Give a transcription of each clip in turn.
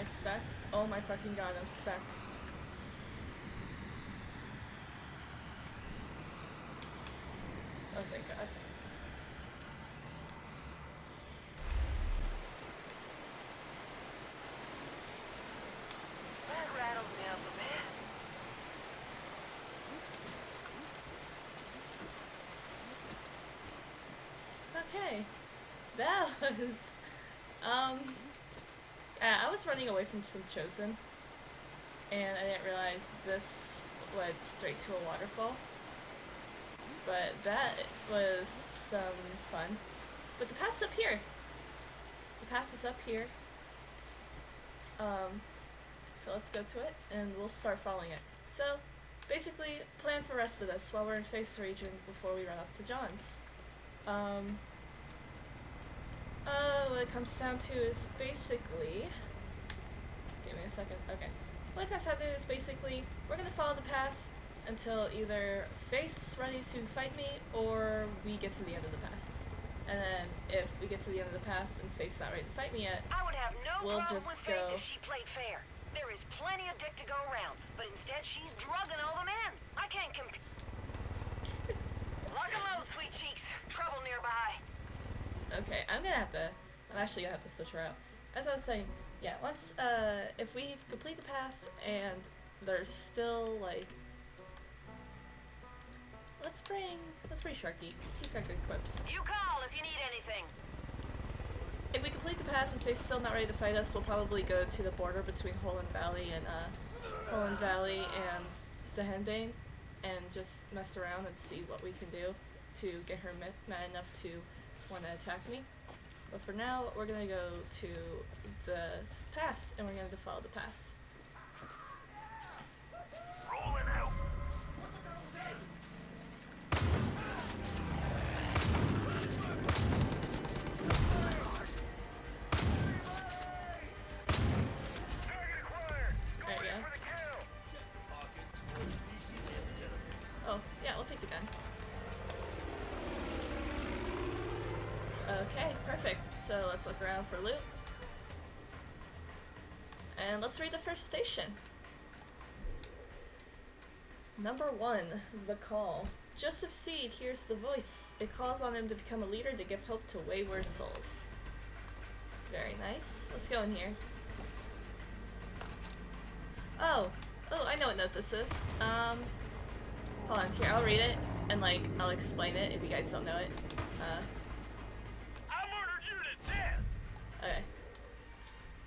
I stuck? Oh my fucking god, I'm stuck. Oh, thank god. That rattles me up a bit. Okay. That was... Yeah, I was running away from some Chosen, and I didn't realize this went straight to a waterfall. But that was some fun. But the path's up here. The path is up here. So let's go to it, and we'll start following it. So, basically, plan for the rest of this while we're in Face region before we run up to John's. What it comes down to is basically... Give me a second. Okay. What it comes down to is basically, we're gonna follow the path until either Faith's ready to fight me, or we get to the end of the path. And then, if we get to the end of the path and Faith's not ready to fight me yet, I would have no we'll problem just with Faith go... if she played fair. There is plenty of dick to go around, but instead she's drugging all the men. I can't compete. Lock and load, sweet cheeks. Trouble nearby. Okay, I'm actually gonna have to switch her out. As I was saying, yeah, once, if we complete the path and there's still, like... Let's bring Sharky. He's got good quips. You call if you need anything. If we complete the path and Faith's still not ready to fight us, we'll probably go to the border between Holland Valley and the Henbane, and just mess around and see what we can do to get her mad enough to want to attack me. But for now, we're gonna go to the path, and we're gonna follow the path. Rolling out. There you go. Oh, yeah, we'll take the gun. Okay, perfect. So let's look around for loot. And let's read the first station. Number 1, The Call. Joseph Seed hears the voice. It calls on him to become a leader to give hope to wayward souls. Very nice. Let's go in here. Oh, I know what note this is. Hold on, here, I'll read it, and, like, I'll explain it if you guys don't know it. I murdered you to death. Okay.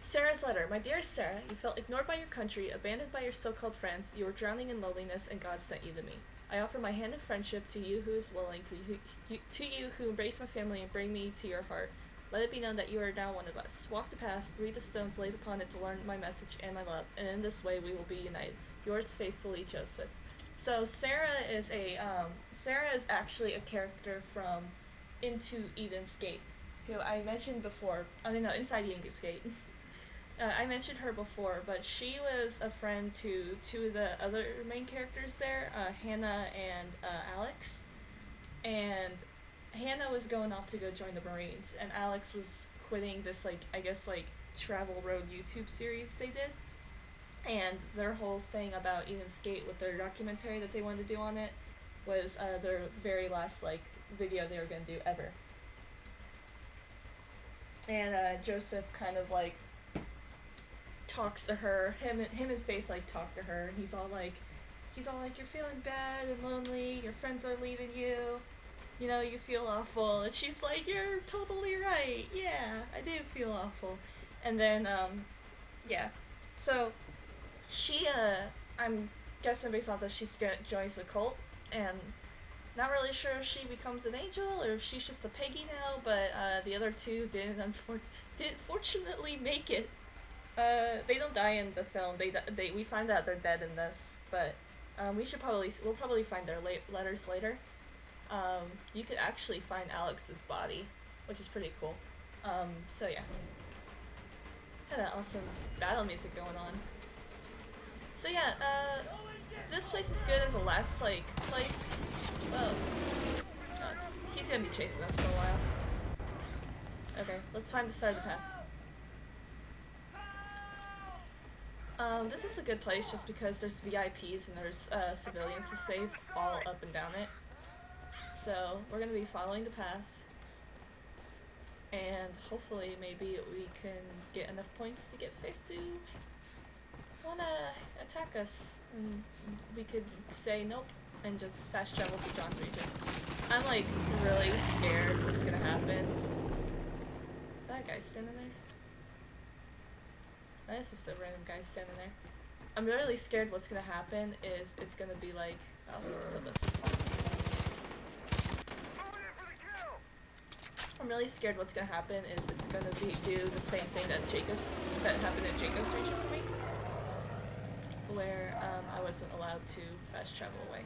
Sarah's letter. My dearest Sarah, you felt ignored by your country, abandoned by your so-called friends, you were drowning in loneliness, and God sent you to me. I offer my hand of friendship to you who is willing, to you who embrace my family and bring me to your heart. Let it be known that you are now one of us. Walk the path, read the stones laid upon it to learn my message and my love, and in this way we will be united. Yours faithfully, Joseph. So Sarah is actually a character from Into Eden's Gate, who I mentioned before. Inside Eden's Gate. I mentioned her before, but she was a friend to two of the other main characters there, Hannah and Alex. And Hannah was going off to go join the Marines, and Alex was quitting this, travel road YouTube series they did. And their whole thing about Eden's Gate with their documentary that they wanted to do on it was their very last, video they were going to do ever. And Joseph kind of, talks to her. Him and Faith, talk to her, and he's all like, you're feeling bad and lonely, your friends are leaving you, you feel awful. And she's like, you're totally right. Yeah, I did feel awful. And then, yeah. So, she, I'm guessing based off that she's joins the cult, and not really sure if she becomes an angel or if she's just a Peggy now, but, the other two didn't fortunately make it. They don't die in the film. We find out they're dead in this, but, we'll probably find their letters later. You could actually find Alex's body, which is pretty cool. So yeah. Had that awesome battle music going on. So yeah, this place is good as a last, place. Whoa. He's gonna be chasing us for a while. Okay, let's find the start of the path. This is a good place just because there's VIPs and there's civilians to save all up and down it. So we're gonna be following the path, and hopefully maybe we can get enough points to get Faith to wanna attack us, and we could say nope and just fast travel to John's region. I'm like really scared what's gonna happen. Is that a guy standing there? That's just a random guy standing there. I'm really scared what's gonna happen is it's gonna be like, oh, let's kill this. I'm really scared what's gonna happen is it's gonna do the same thing that happened at Jacob's region for me, where I wasn't allowed to fast travel away.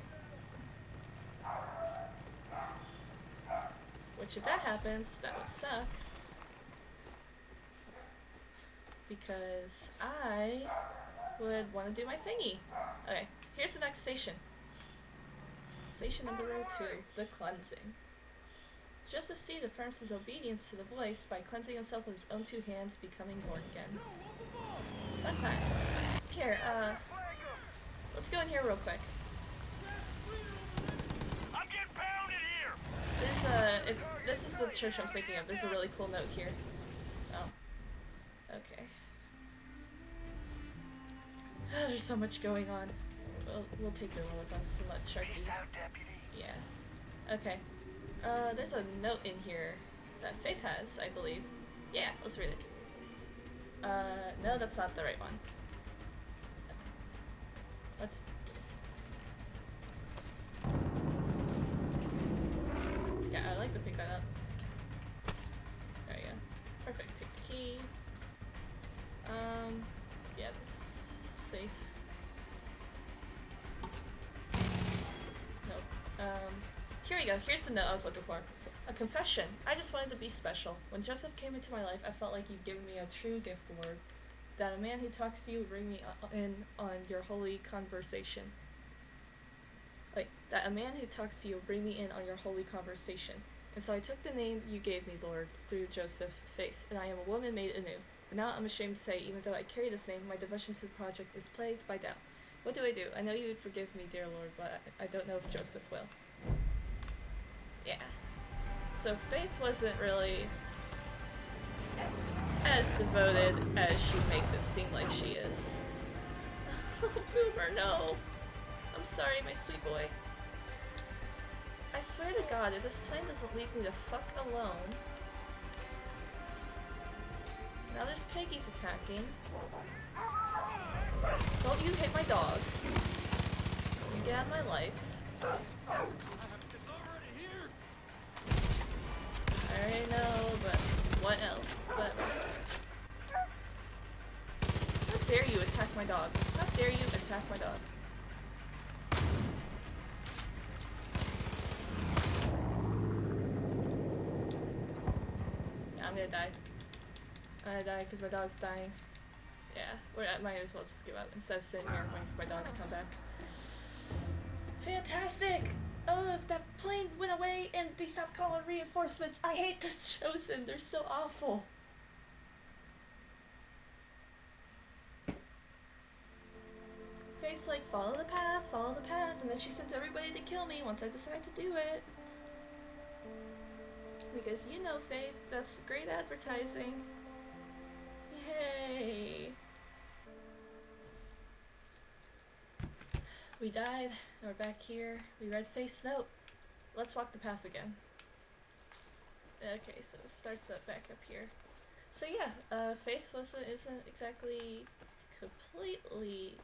Which if that happens, that would suck. Because I would want to do my thingy. Okay, here's the next station. Station number 2, the cleansing. Joseph Seed affirms his obedience to the voice by cleansing himself with his own 2 hands, becoming born again. Fun times. Here, let's go in here real quick. I'm getting pounded here. There's if this is the church I'm thinking of, there's a really cool note here. Oh. Okay. There's so much going on. We'll take the one with us and let Sharky. Yeah. Okay. There's a note in here that Faith has, I believe. Yeah, let's read it. No, that's not the right one. What's this? Yeah, I'd like to pick that up. There you go. Perfect. Take the key. Yeah, this safe. Nope. Here we go. Here's the note I was looking for. A confession. I just wanted to be special. When Joseph came into my life, I felt like he'd given me a true gift, Lord. That a man who talks to you would bring me in on your holy conversation. That a man who talks to you will bring me in on your holy conversation. And so I took the name you gave me, Lord, through Joseph, Faith, and I am a woman made anew. But now I'm ashamed to say, even though I carry this name, my devotion to the project is plagued by doubt. What do? I know you would forgive me, dear Lord, but I don't know if Joseph will. Yeah. So Faith wasn't really as devoted as she makes it seem like she is. Boomer, no. I'm sorry, my sweet boy. I swear to God, if this plane doesn't leave me the fuck alone. Now there's Peggy's attacking. Don't you hit my dog. You get out of my life. I already know, but what else? But how dare you attack my dog? How dare you attack my dog? Yeah, I'm gonna die. I'm gonna die because my dog's dying. Yeah, I might as well just give up instead of sitting here waiting for my dog to come back. Fantastic! Oh, if that plane went away and they stopped calling reinforcements. I hate the Chosen. They're so awful. Faith's like, follow the path, and then she sends everybody to kill me once I decide to do it. Because you know, Faith, that's great advertising. Yay! We died, and we're back here. We read Faith's note. Let's walk the path again. Okay, so it starts up back up here. So yeah, Faith isn't exactly completely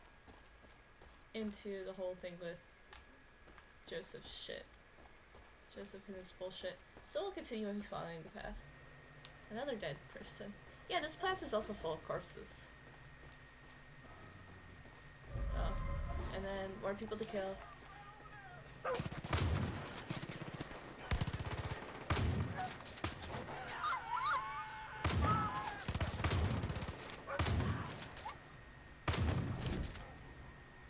into the whole thing with Joseph's shit. Joseph and his bullshit. So we'll continue following the path. Another dead person. Yeah, this path is also full of corpses. Oh. And then more people to kill.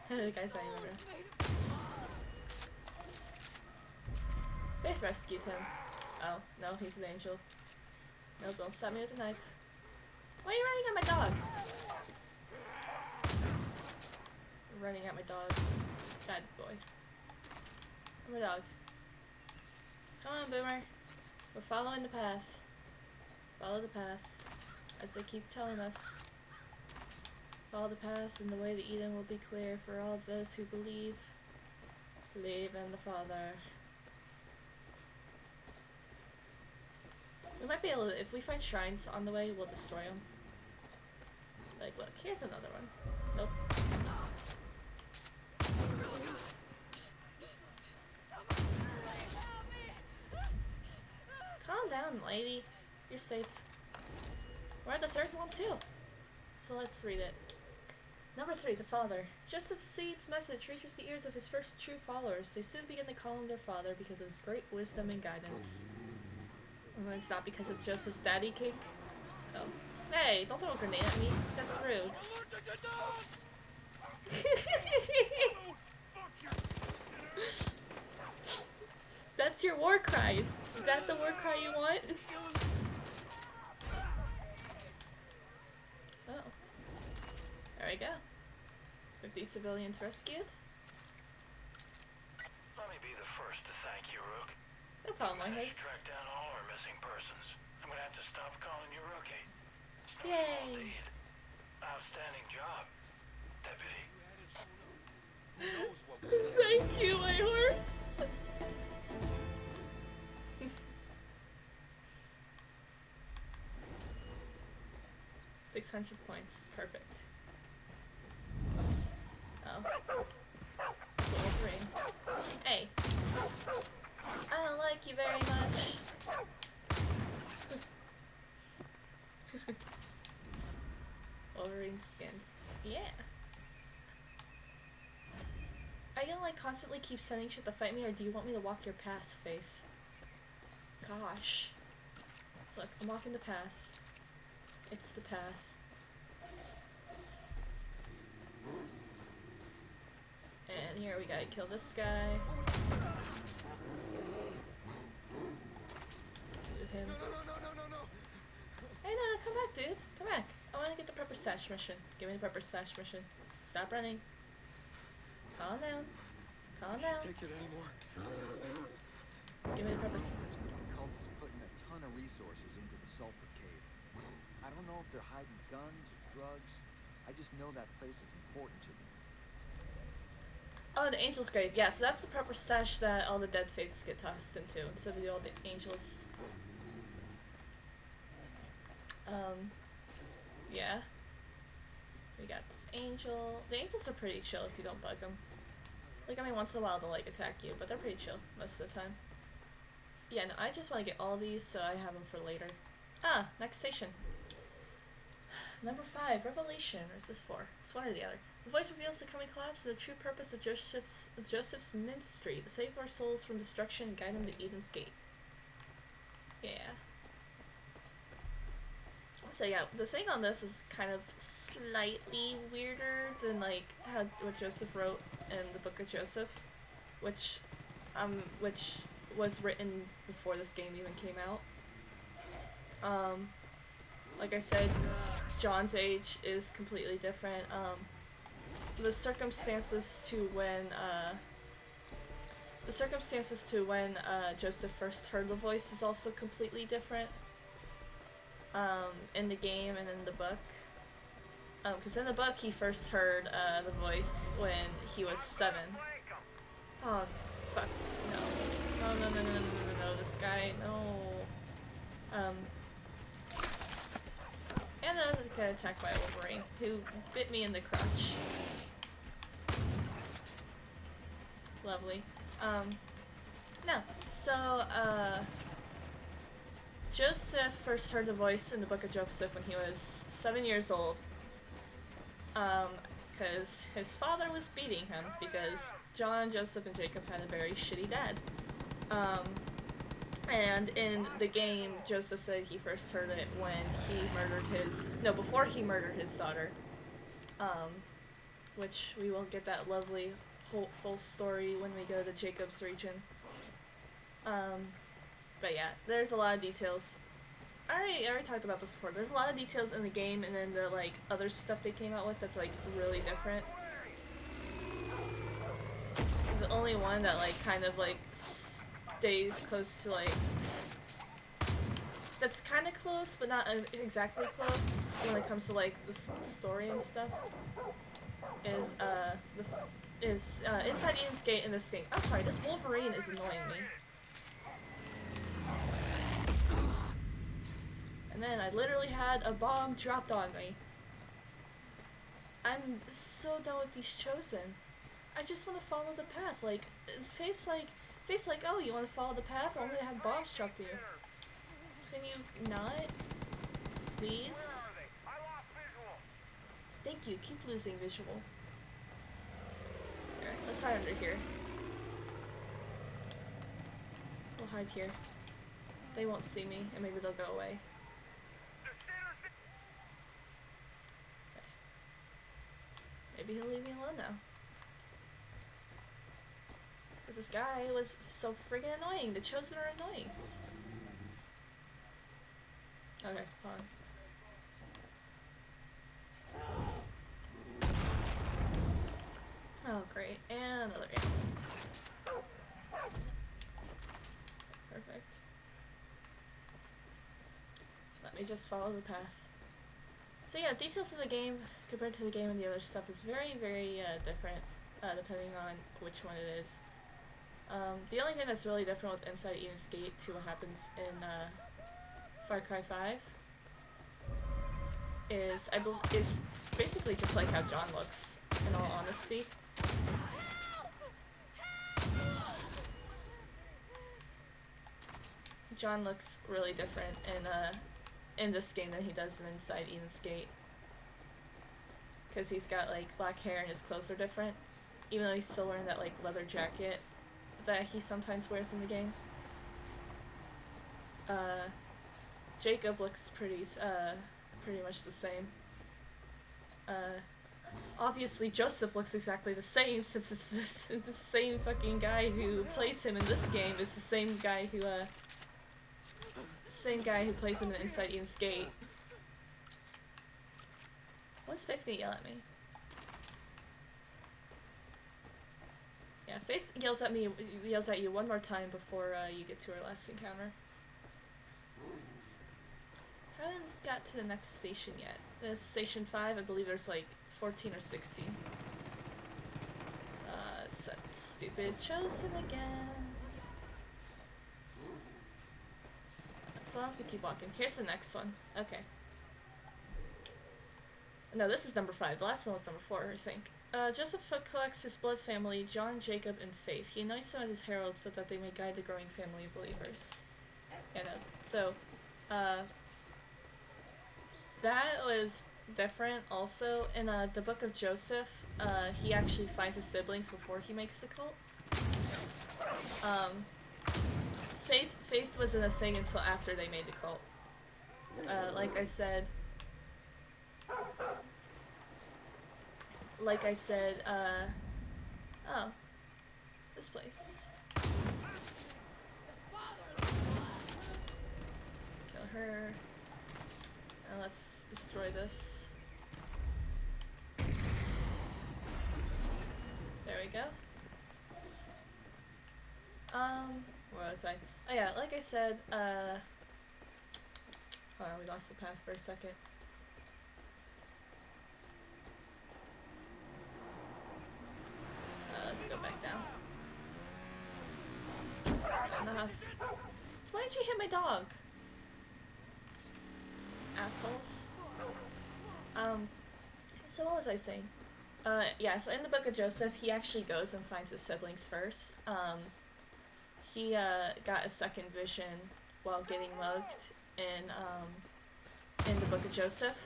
The guy's not even there. Faith rescued him. Oh, no, he's an angel. No, don't stop me with a knife. Why are you running on my dog? running at my dog. Bad boy. My dog. Come on, Boomer. We're following the path. Follow the path. As they keep telling us. Follow the path and the way to Eden will be clear for all those who believe. Believe in the Father. We might be able to, if we find shrines on the way, we'll destroy them. Like, look, here's another one. Nope. Calm down, lady. You're safe. We're at the third one, too. So let's read it. Number 3, the Father. Joseph Seed's message reaches the ears of his first true followers. They soon begin to call him their father because of his great wisdom and guidance. And it's not because of Joseph's daddy kink. Oh. Hey, don't throw a grenade at me. That's rude. That's your war cries. Is that the war cry you want? Oh. There we go. 50 civilians rescued. Let me be the first to thank you, Rook. No problem, my Managed to horse. track down all our missing persons. I'm gonna have to stop calling you Rookie. It's no Yay. small deed. Outstanding job, Deputy. Thank you, my horse. 600 points. Perfect. Oh. It's a Wolverine. Hey. I don't like you very much. Wolverine skinned. Yeah. Are you gonna like constantly keep sending shit to fight me, or do you want me to walk your path, Faith? Gosh. Look, I'm walking the path. It's the path. And here we gotta kill this guy. Loot him. Hey, no, come back, dude. Come back. I wanna get the Prepper Stash mission. Give me the Prepper Stash mission. Stop running. Calm down. Calm down. Take it anymore. Give me the Prepper Stash. The cult is putting a ton of resources into the sulfur cave. I don't know if they're hiding guns or drugs. I just know that place is important to them. Oh, the Angel's Grave. Yeah, so that's the Prepper Stash that all the dead faiths get tossed into instead of all the angels. Yeah. We got this angel. The angels are pretty chill if you don't bug them. Like, I mean, once in a while they'll, like, attack you, but they're pretty chill most of the time. Yeah, no, I just want to get all these so I have them for later. Ah, next station. Number 5, Revelation. Or is this 4? It's one or the other. The voice reveals the coming collapse and the true purpose of Joseph's ministry, to save our souls from destruction and guide them to Eden's gate. Yeah. So yeah, the thing on this is kind of slightly weirder than like what Joseph wrote in the Book of Joseph, which was written before this game even came out. Like I said, John's age is completely different. The circumstances to when Joseph first heard the voice is also completely different. In the game and in the book. Because in the book he first heard the voice when he was 7. Oh, fuck, no. No, this guy, no. And I was got attacked by a Wolverine, who bit me in the crotch. Lovely. No, so, Joseph first heard the voice in the Book of Joseph when he was 7 years old. Because his father was beating him because John, Joseph, and Jacob had a very shitty dad. And in the game, Joseph said he first heard it when before he murdered his daughter. Which we will get that lovely, full story when we go to Jacob's region. But yeah, there's a lot of details. I already talked about this before. There's a lot of details in the game and then the, like, other stuff they came out with that's, like, really different. the only one that like kind of like stays close to like that's kind of close but not exactly close when it comes to like the story and stuff is inside Eden's Gate in this game. I'm sorry, this Wolverine is annoying me. And then I literally had a bomb dropped on me. I'm so done with these Chosen. I just want to follow the path. Like, Faith's like, oh, you want to follow the path? Or I'm gonna have bombs dropped to you. Can you not? Please? Thank you. Keep losing visual. Here, let's hide under here. We'll hide here. They won't see me, and maybe they'll go away. Maybe he'll leave me alone now. Because this guy was so friggin' annoying. The Chosen are annoying. Okay, hold on. Oh, great. And another ammo. Perfect. Let me just follow the path. So yeah, details of the game compared to the game and the other stuff is very, very different, depending on which one it is. The only thing that's really different with Inside Eden's Gate to what happens in Far Cry 5 is is basically just like how John looks, in all honesty. John looks really different in this game than he does in Inside Eden's Gate. Because he's got like black hair and his clothes are different. Even though he's still wearing that like leather jacket that he sometimes wears in the game. Jacob looks pretty much the same. Obviously Joseph looks exactly the same since it's the same fucking guy who plays him in this game is the same guy who plays him in Inside Eden's Gate. When's Faith gonna yell at me? Yeah, Faith yells at you one more time before you get to our last encounter. Haven't got to the next station yet. There's station 5, I believe there's like 14 or 16. It's that stupid Chosen again. So long as we keep walking. Here's the next one. Okay. No, this is number 5. The last one was number 4, I think. Joseph collects his blood family, John, Jacob, and Faith. He anoints them as his heralds so that they may guide the growing family of believers. Yeah, no. So, that was different also. In the Book of Joseph, he actually finds his siblings before he makes the cult. Faith wasn't a thing until after they made the cult. Like I said, oh, this place. Kill her. And let's destroy this. There we go. Where was I? Oh yeah, like I said, hold on, we lost the path for a second. Let's go back down. In the house. Why did you hit my dog? Assholes. So what was I saying? Yeah, so in the Book of Joseph, he actually goes and finds his siblings first. He got a second vision while getting mugged in the Book of Joseph.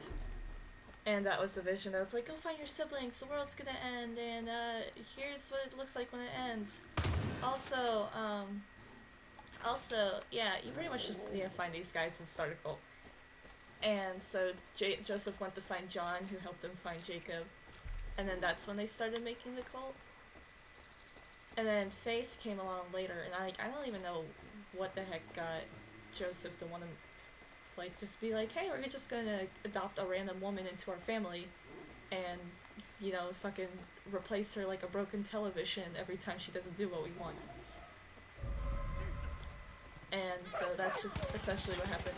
And that was the vision that was like, go find your siblings, the world's gonna end, and here's what it looks like when it ends. Also, yeah, you pretty much just need to find these guys and start a cult. And so Joseph went to find John, who helped him find Jacob. And then that's when they started making the cult. And then Faith came along later, and I don't even know what the heck got Joseph to want to, like, just be like, hey, we're just gonna adopt a random woman into our family, and you know, fucking replace her like a broken television every time she doesn't do what we want. And so that's just essentially what happened.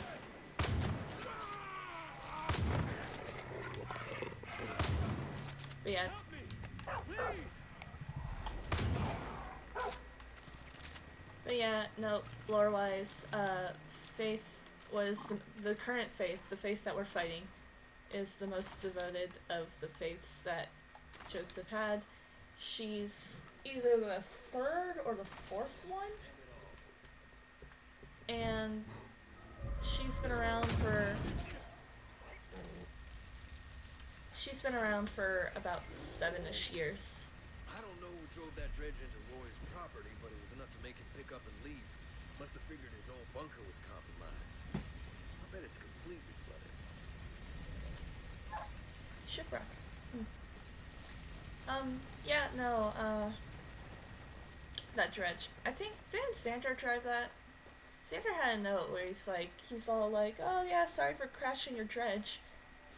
But yeah. But yeah, no, lore-wise, Faith was the current Faith, the Faith that we're fighting, is the most devoted of the faiths that Joseph had. She's either the third or the fourth one, and she's been around for about 7-ish years. I don't know who drove that dredge into Roy's property, but it was enough to make him pick up and leave. Must have figured his old bunker was compromised. I bet it's completely flooded. Shipwreck. Yeah, no, that dredge. I think, didn't Xander drive that? Xander had a note where he's all like, oh yeah, sorry for crashing your dredge.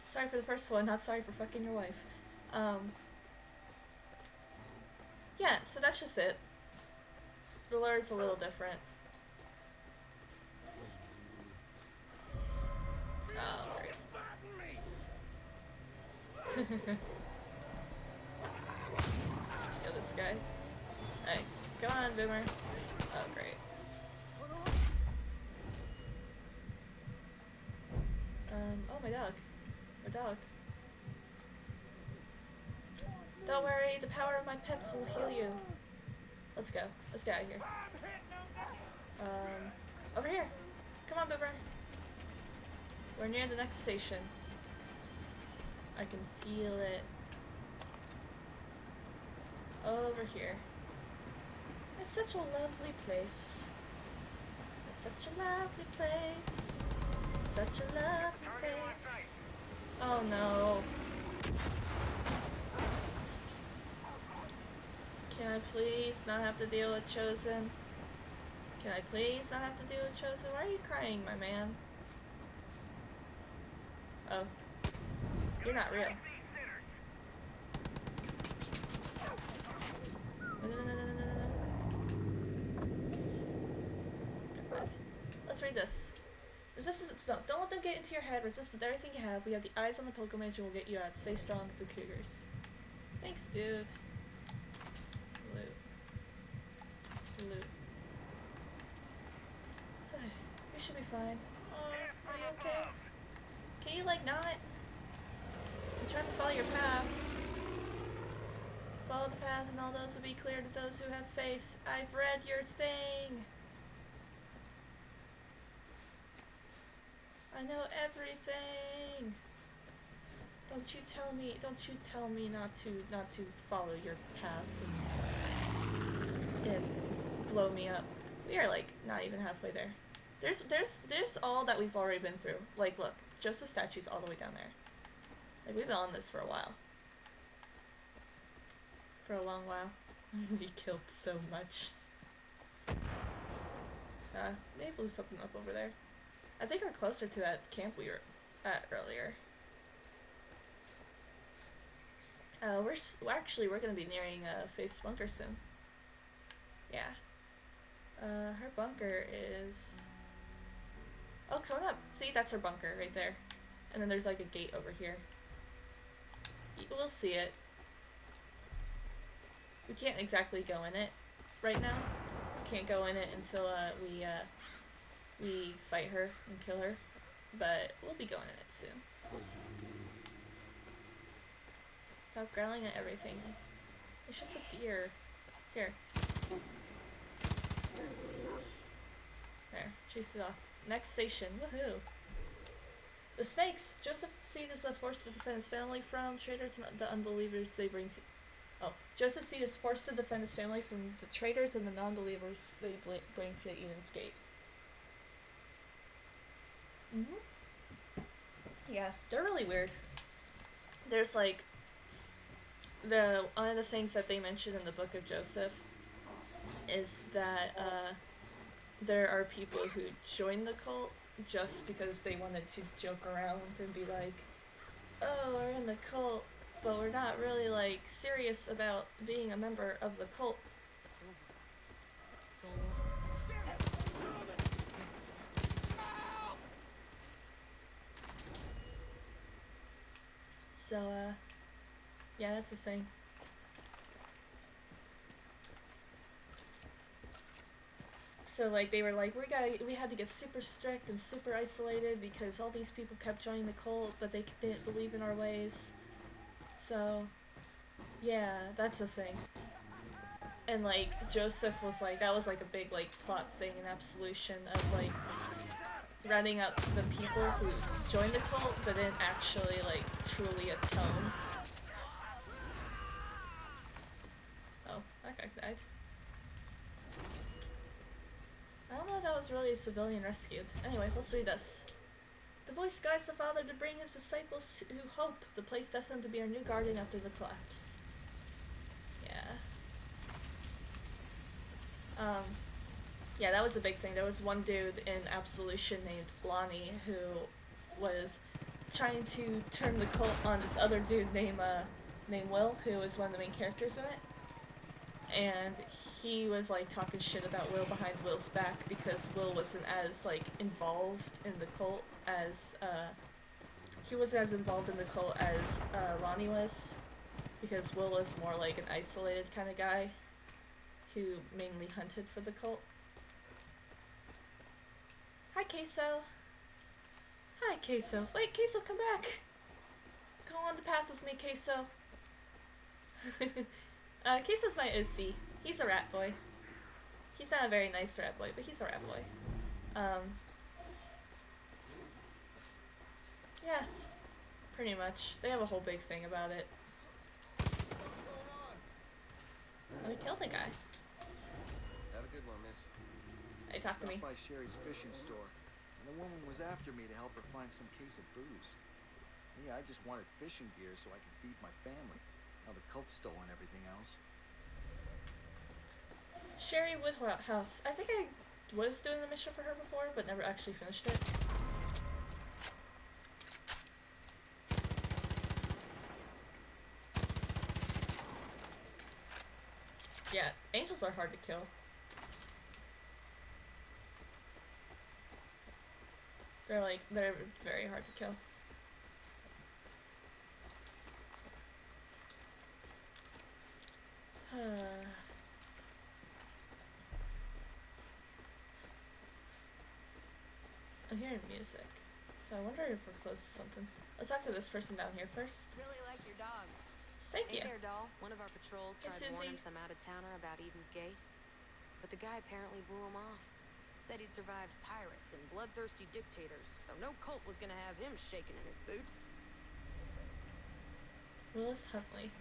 Sorry for the first one, not sorry for fucking your wife. Yeah, so that's just it. The lure's a little different. Oh, there we go. Kill this guy. Hey, come on, Boomer. Oh, great. Oh, my dog. My dog. Don't worry, the power of my pets will heal you. Let's go. Let's get out of here. Over here. Come on, Boomer. We're near the next station. I can feel it. Over here. It's such a lovely place. It's such a lovely place. Such a lovely place. Oh no. Can I please not have to deal with Chosen? Can I please not have to deal with Chosen? Why are you crying, my man? Oh. You're not real. No. God. Let's read this. Resistance, no, don't let them get into your head. Resist with everything you have. We have the eyes on the pilgrimage and we'll get you out. Stay strong, the Cougars. Thanks, dude. Loot. You should be fine. Oh, are you okay? Can you, like, not? I'm trying to follow your path. Follow the path and all those will be clear to those who have faith. I've read your thing. I know everything. Don't you tell me not to follow your path and blow me up. We are like not even halfway there. There's all that we've already been through. Like look, just the statues all the way down there. Like we've been on this for a while. For a long while. We killed so much. They blew something up over there. I think we're closer to that camp we were at earlier. We're gonna be nearing Faith's bunker soon. Yeah. Her bunker is. Oh, coming up. See, that's her bunker right there. And then there's like a gate over here. We'll see it. We can't exactly go in it right now. Can't go in it until we fight her and kill her, but we'll be going in it soon. Stop growling at everything. It's just a deer. Here. There, chase it off. Next station, woohoo! The snakes! Joseph Seed is a force to defend his family from traitors and the unbelievers they bring to... Oh, Joseph Seed is forced to defend his family from the traitors and the non-believers they bring to Eden's Gate. Yeah, they're really weird. There's like one of the things that they mention in the book of Joseph is that there are people who join the cult just because they wanted to joke around and be like, oh, we're in the cult, but we're not really, like, serious about being a member of the cult. So, yeah, that's the thing. So, like, they were like, we had to get super strict and super isolated because all these people kept joining the cult, but they didn't believe in our ways. So, yeah, that's the thing. And, like, Joseph was like, that was, like, a big, like, plot thing in Absolution of, like, rounding up the people who joined the cult, but didn't actually, like, truly atone. Oh, that guy died. I don't know if that was really a civilian rescued. Anyway, let's read this. The voice guides the Father to bring his disciples to hope, the place destined to be our new garden after the collapse. Yeah. Yeah, that was a big thing. There was one dude in Absolution named Lonnie who was trying to turn the cult on this other dude named Will, who was one of the main characters in it. And he was, like, talking shit about Will behind Will's back because Will wasn't as, like, involved in the cult as, he wasn't as involved in the cult as, Lonnie was. Because Will was more, like, an isolated kind of guy who mainly hunted for the cult. Hi, Queso. Hi, Queso. Wait, Queso, come back. Go on the path with me, Queso. Queso's my OC. He's a rat boy. He's not a very nice rat boy, but he's a rat boy. Yeah, pretty much. They have a whole big thing about it. Oh, they killed the guy. Have a good one, miss. Hey, talk to me. Stopped by Sherry's fishing store, and the woman was after me to help her find some case of booze. Me, I just wanted fishing gear so I could feed my family. Now the cult's stolen everything else. Sherry Woodhouse. I think I was doing the mission for her before, but never actually finished it. Yeah, angels are hard to kill. They're very hard to kill. I'm hearing music, so I wonder if we're close to something. Let's talk to this person down here first. Really like your dog. Thank you. Hey there, doll. One of our patrols Hey, tried warning Susie. some out-of-towner about Eden's Gate, but the guy apparently blew him off. Said he'd survived pirates and bloodthirsty dictators, so no cult was gonna have him shaking in his boots. Willis Huntley.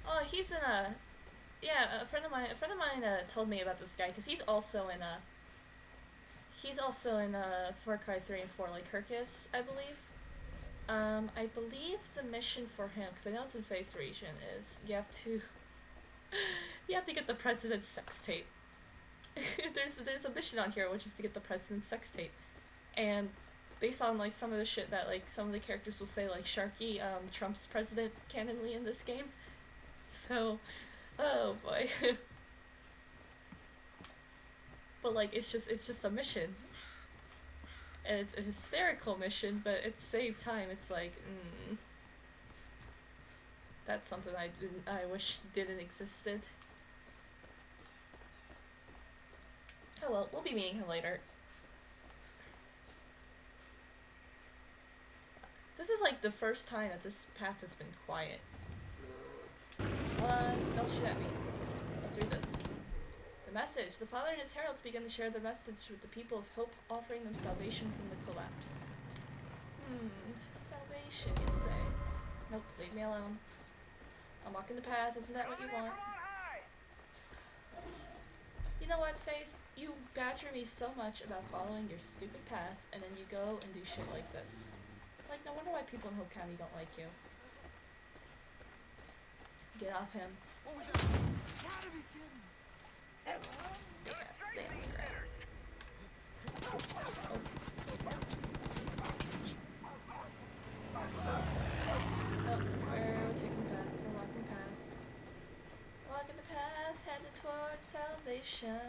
Oh, he's in a. Yeah, a friend of mine told me about this guy because he's also in Far Cry 3 and 4, like Kirkus, I believe. I believe the mission for him, because I know it's in Face Region, is you have to get the president's sex tape. there's a mission on here which is to get the president's sex tape, and based on like some of the shit that like some of the characters will say, like Sharky, Trump's president canonly in this game. So, oh boy. But like it's just a mission. And it's a hysterical mission, but at the same time it's like, that's something I wish didn't existed. Oh well, we'll be meeting him later. This is like the first time that this path has been quiet. Don't shoot at me. Let's read this. The message. The Father and his heralds began to share their message with the people of hope, offering them salvation from the collapse. Salvation, you say? Nope, leave me alone. I'm walking the path, isn't that what you want? You know what, Faith? You badger me so much about following your stupid path, and then you go and do shit like this. Like, no wonder why people in Hope County don't like you. Get off him. What was that? Gotta be kidding! Yeah, stay on the ground. Oh, where are we taking mission.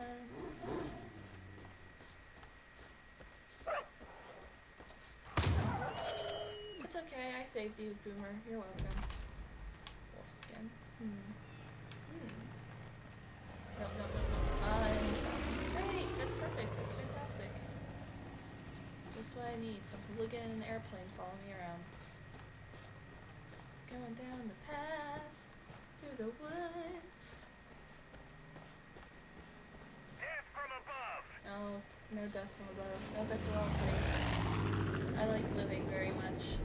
It's okay, I saved you, Boomer. You're welcome. Wolf skin. Nope. Great, that's perfect. That's fantastic. Just what I need. Some people get in an airplane, follow me around. Going down the path through the woods. Death from above! Oh, no death from above. No, that's the wrong place. I like living very much.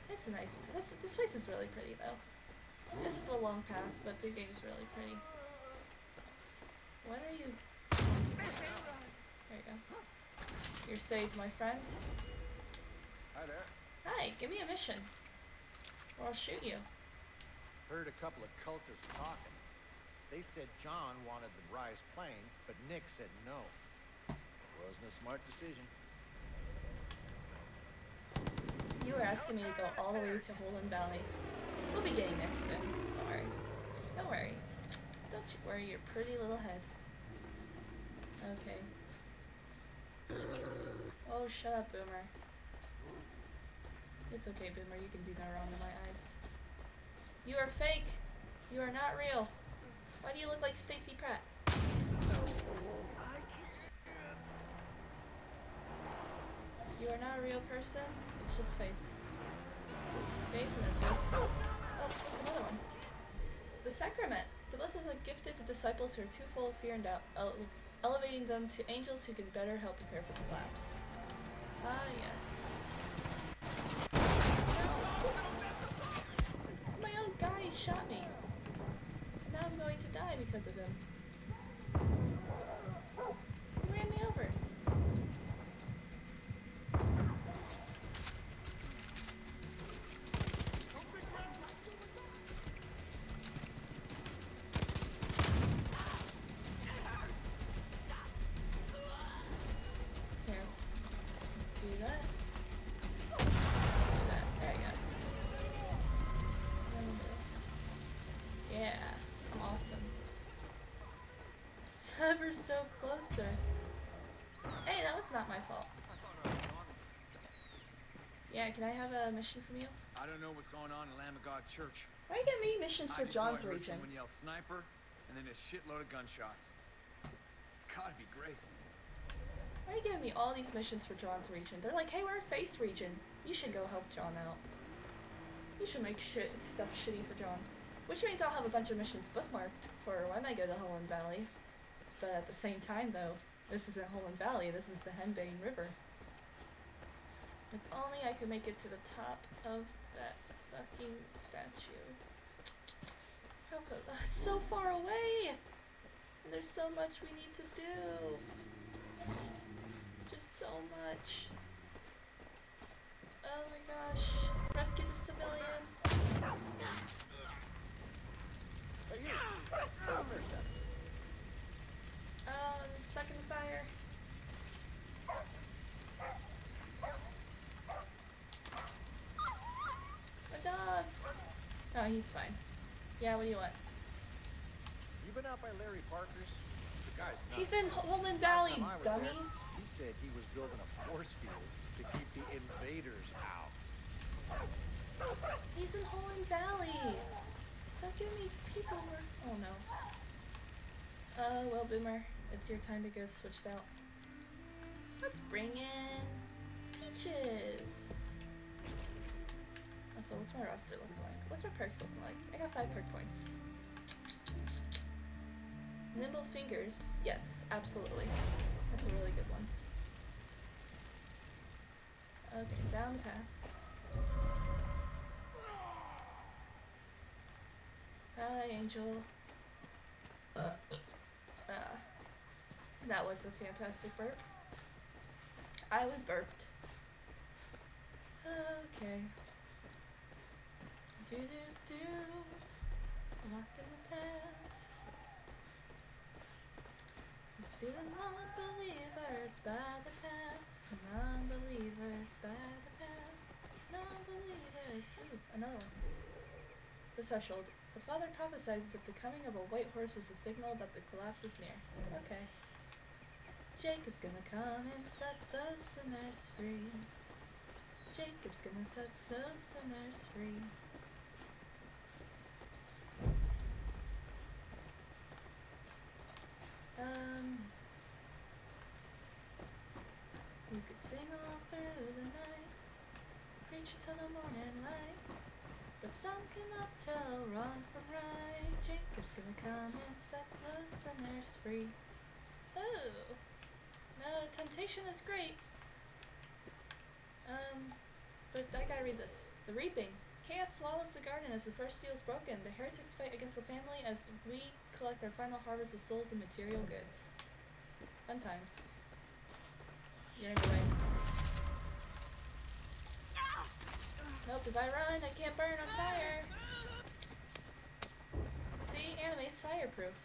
It's a nice. This place is really pretty though. This is a long path, but the game's really pretty. What are you? There you go. You're saved, my friend. Hi there. Hi, give me a mission, or I'll shoot you. Heard a couple of cultists talking. They said John wanted the Bryce plane, but Nick said no. Wasn't a smart decision. You were asking me to go all the way to Holland Valley. We'll be getting next soon. Don't worry. Don't worry. Don't you worry your pretty little head. Okay. Oh, shut up, Boomer. It's okay, Boomer. You can do no wrong in my eyes. You are fake. You are not real. Why do you look like Stacy Pratt? You are not a real person. It's just faith. Faith in a bliss. Oh, look, another one. The sacrament. The bliss is gifted to disciples who are too full of fear and doubt, elevating them to angels who can better help prepare for the collapse. Ah, yes. No. My own guy shot me. Now I'm going to die because of him. He ran me over. Ever so closer. Hey, that was not my fault. Yeah, can I have a mission from you? I don't know what's going on in Lamb of God Church. Why you get me missions for I just John's know I heard region? someone yell sniper, and then a shitload of gunshots. It's gotta be Grace. Why are you giving me all these missions for John's region? They're like, hey, we're a face region. You should go help John out. You should make stuff shitty for John. Which means I'll have a bunch of missions bookmarked for when I go to Holland Valley. But at the same time, though, this isn't Holland Valley, this is the Henbane River. If only I could make it to the top of that fucking statue. How could that's so far away! And there's so much we need to do. Just so much. Oh my gosh. Rescue the civilian. Hey, you! Come here a second. Oh, I'm stuck in the fire. My dog. Oh, he's fine. Yeah, what do you want? You been out by Larry Parker's? The guy's nuts. He's in Holland Valley, Last time I was dummy. there, he said he was building a force field to keep the invaders out. He's in Holland Valley. Stop giving me people work. Oh no. Well, Boomer, it's your time to get switched out. Let's bring in Peaches. Also, what's my roster looking like? What's my perks looking like? I got 5 perk points. Nimble Fingers. Yes, absolutely. That's a really good one. Okay, down the path. Hi, Angel. That was a fantastic burp. I would burped. Okay. Do. Walking the path. You see the non-believers by the path. Non-believers by the path. Non-believers. Ooh, another one. The threshold. The father prophesies that the coming of a white horse is the signal that the collapse is near. Okay. Jacob's gonna come and set those sinners free. Jacob's gonna set those sinners free. You could sing all through the night, preach till the morning light, but some cannot tell wrong from right. Jacob's gonna come and set those sinners free. Oh, no, temptation is great. But I gotta read this. The reaping. Chaos swallows the garden as the first seal is broken. The heretics fight against the family as we collect our final harvest of souls and material goods. Fun times. You're in the way. Nope, if I run, I can't burn on fire. See, anime's fireproof.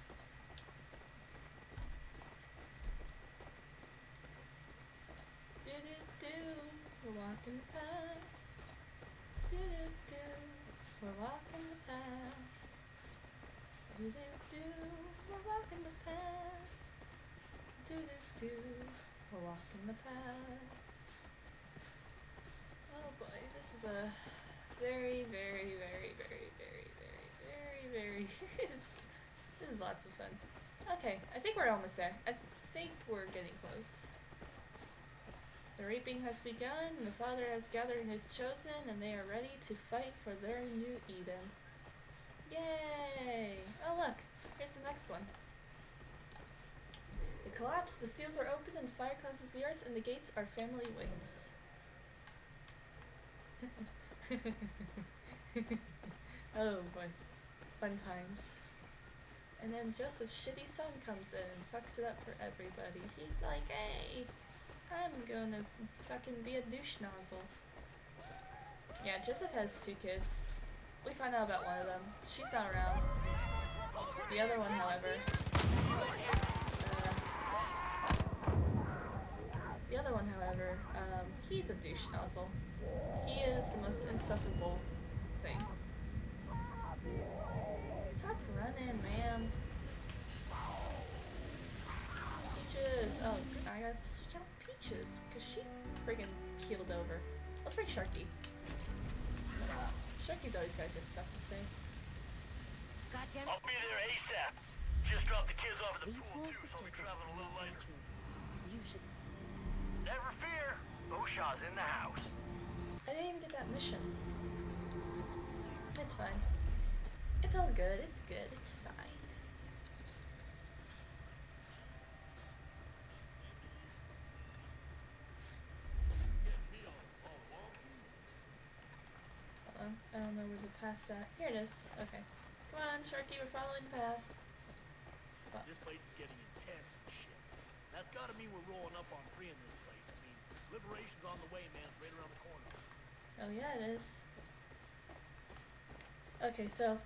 Do-do-do, we're walking the path. Do-do-do, we're walking the path. Do-do-do, we're walking the path. Do-do-do, we're walking the path. Oh boy, this is a very, very, very, very, very, very, very, very, this is lots of fun. Okay, I think we're almost there. I think we're getting close. The reaping has begun, and the Father has gathered his chosen, and they are ready to fight for their new Eden. Yay! Oh look, here's the next one. The collapse, the seals are open, and the fire cleanses the earth, and the gates our family waits. Oh boy, fun times. And then Joseph's shitty son comes in and fucks it up for everybody. He's like, hey, I'm gonna fucking be a douche nozzle. Yeah, Joseph has 2 kids. We find out about one of them. She's not around. The other one, however, he's a douche nozzle. He is the most insufferable thing. Stop running, ma'am. Peaches. Oh, I gotta switch out Peaches because she friggin' keeled over. Let's bring Sharky. Sharky's always got good stuff to say. Goddamn. I'll be there ASAP. Just dropped the kids off at the These pool wolves too, have so we're taken traveling a little later. You should. Never fear. Oshaw's in the house. I didn't even get that mission. It's fine. It's all good. It's good. It's fine. Hold on. I don't know where the path's at. Here it is. Okay. Come on, Sharky. We're following the path. This place is getting intense and shit. That's gotta mean we're rolling up on freeing this place. I mean, liberation's on the way, man. It's right around the corner. Oh yeah, it is. Okay, so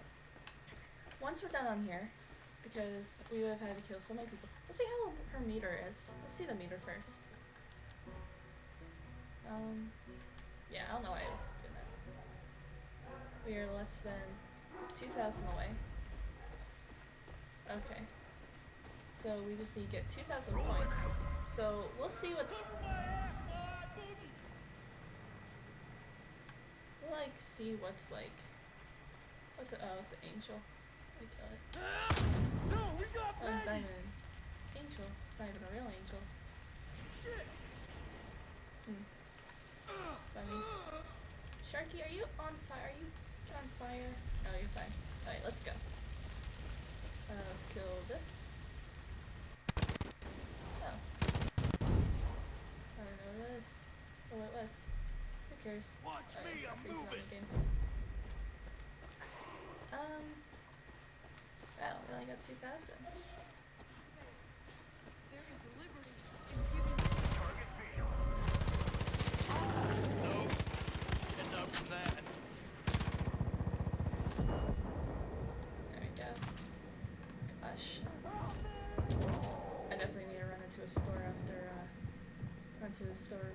once we're done on here, because we would have had to kill so many people. Let's see how her meter is. Let's see the meter first. Yeah, I don't know why I was doing that. We are less than 2,000 away. Okay. So we just need to get 2,000 points. So we'll see what's... We'll like see what's like... What's it? Oh, it's an angel. We kill it. No, we got Oh, it's not even an angel. It's not even a real angel. Funny. Sharky, are you on fire? Are you on fire? Oh, you're fine. Alright, let's go. Let's kill this. Oh. I don't know what it is. Oh, it was. Who cares? Watch me, it's not I'm freezing on moving. the game. Wow, we only got 2,000. Nope. Enough from that. There we go. Gosh. I definitely need to run into a store after, run to the store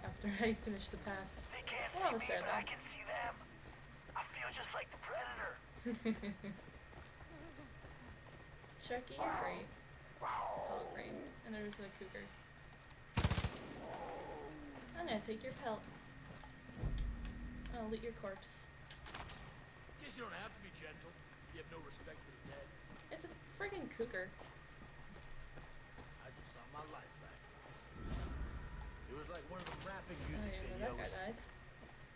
after I finish the path. They can't We're almost see me, there, but I though. can see them. I feel just like the Predator. Sharky, you're great. Oh, great. And there's a cougar. I'm gonna take your pelt. I'll loot your corpse. Guess you don't have to be gentle. You have no respect for the dead. It's a friggin' cougar. I just saw my life right. It was like one of them rapping Oh music yeah, but that guy videos. died.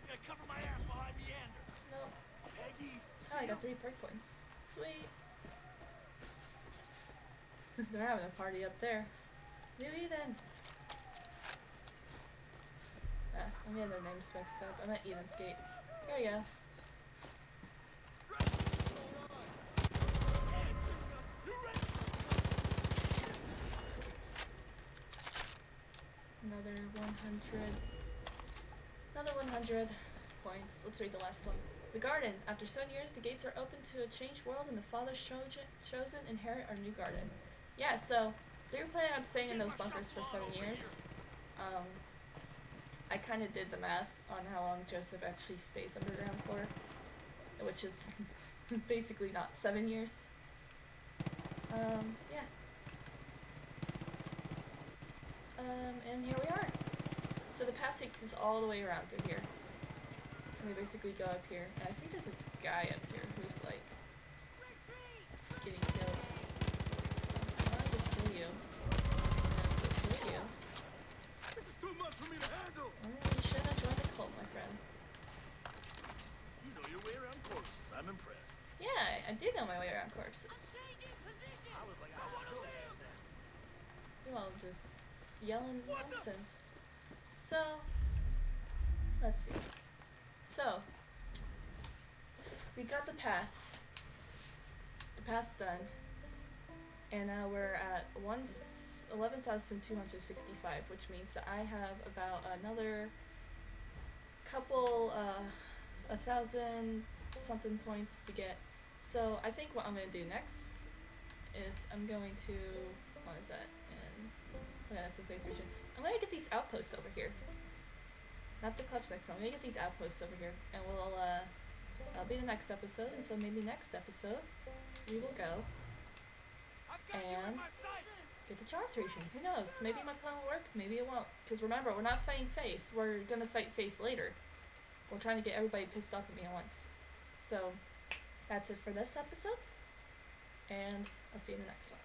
Gotta cover my ass while I meander. No. Peggy's. Oh, I got 3 perk points. Sweet. They're having a party up there. New Eden. Ah, I'm getting their names mixed up. I'm at Eden's Gate. There you go. Another 100. Another 100 points. Let's read the last one. The garden. After 7 years, the gates are open to a changed world, and the Father's chosen inherit our new garden. Yeah, so they were planning on staying in those bunkers for 7 years. I kind of did the math on how long Joseph actually stays underground for, which is basically not 7 years. Yeah. And here we are. So the path takes us all the way around through here. And they basically go up here. And I think there's a guy up here who's like getting killed. I want to just kill you. Kill you. This is too much for me to handle. You shouldn't have joined the cult, my friend. You know your way around corpses. I'm impressed. Yeah, I do know my way around corpses. I was like, I wanna live. You all just yelling nonsense. So, let's see. So, we got the path. The path's done. And now we're at 11,265, which means that I have about another couple, 1,000 something points to get. So, I think what I'm going to do next is I'm going to, what is that? Yeah, that's a face region. I'm gonna get these outposts over here. Not the clutch next time. I'm gonna get these outposts over here. And we'll, that'll be the next episode. And so maybe next episode, we will go and get the charts region. Who knows? Maybe my plan will work. Maybe it won't. Because remember, we're not fighting Faith. We're gonna fight Faith later. We're trying to get everybody pissed off at me at once. So, that's it for this episode. And I'll see you in the next one.